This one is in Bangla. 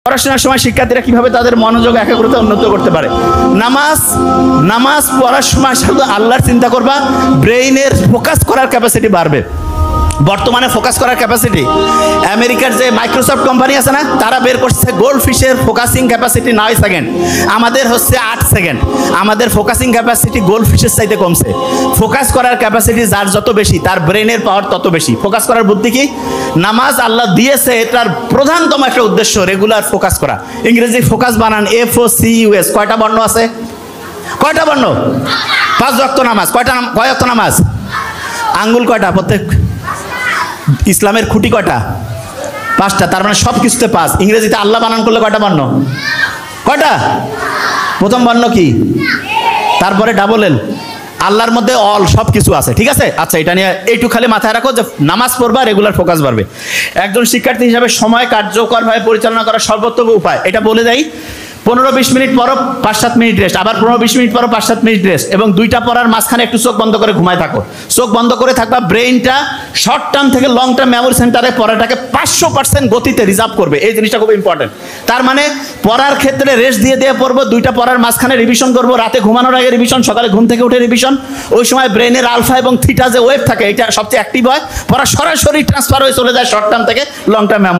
পড়াশোনার সময় শিক্ষার্থীরা কিভাবে তাদের মনোযোগ একাগ্রতা উন্নত করতে পারে। নামাজ পড়ার সময় শুধু আল্লাহর চিন্তা করবা, ব্রেইনের ফোকাস করার ক্যাপাসিটি বাড়বে। বর্তমানে ফোকাস করার ক্যাপাসিটি আমেরিকার যে মাইক্রোসফট কোম্পানি আছে না, তারা বের করছে গোল্ড ফিশের ফোকাসিং ক্যাপাসিটি 9 সেকেন্ড, আমাদের হচ্ছে 8 সেকেন্ড। আমাদের ফোকাসিং ক্যাপাসিটি গোল্ড ফিশের চাইতে কমছে। ফোকাস করার ক্যাপাসিটি যার যত বেশি, তার ব্রেনের পাওয়ার তত বেশি। ফোকাস করার বুদ্ধি কি? নামাজ আল্লাহ দিয়েছে, এটার প্রধানতম একটা উদ্দেশ্য রেগুলার ফোকাস করা। ইংরেজি ফোকাস বানান FOCUS। কয়টা বর্ণ আছে? কয়টা বর্ণ? 5 ওয়াক্ত নামাজ। কয় ওয়াক্ত নামাজ? আঙ্গুল কয়টা প্রত্যেক? ইসলামের খুঁটি কয়টা? 5টা। তার মানে সব কিছুতে 5। ইংরেজিতে আল্লাহ বানান করলে কয়টা বর্ণ? কয়টা? প্রথম বর্ণ কি? তারপরে ডাবল এল। আল্লাহর মধ্যে অল, সব কিছু আছে। ঠিক আছে, আচ্ছা, এটা নিয়ে এইটু খালি মাথায় রাখো যে নামাজ পড়বা, রেগুলার ফোকাস বাড়বে। একজন শিক্ষার্থী হিসাবে সময় কার্যকরভাবে পরিচালনা করার সর্বোত্তম উপায় এটা বলে দেয়। 15-20 মিনিট পরও 5-7 মিনিট রেস্ট, আবার 15-20 মিনিট পরও 5-7 মিনিট রেস্ট, এবং দুইটা পড়ার মাঝখানে একটু চোখ বন্ধ করে ঘুমায় থাকো। চোখ বন্ধ করে থাকবা, ব্রেইনটা শর্ট টার্ম থেকে লং টার্ম মেমোরি সেন্টারে পড়াটাকে 500% গতিতে রিজার্ভ করবে। এই জিনিসটা খুব ইম্পর্টেন্ট। তার মানে পড়ার ক্ষেত্রে রেস্ট দিয়ে পড়বো, দুইটা পড়ার মাঝখানে রিভিশন করবো, রাতে ঘুমানোর আগে রিভিশন, সকালে ঘুম থেকে উঠে রিভিশন। ওই সময় ব্রেইনের আলফা এবং থিটা যে ওয়েভ থাকে, এটা সবচেয়ে অ্যাক্টিভ হয়, পড়া সরাসরি ট্রান্সফার হয়ে চলে যায় শর্ট টার্ম থেকে লং টার্ম মেমোরি।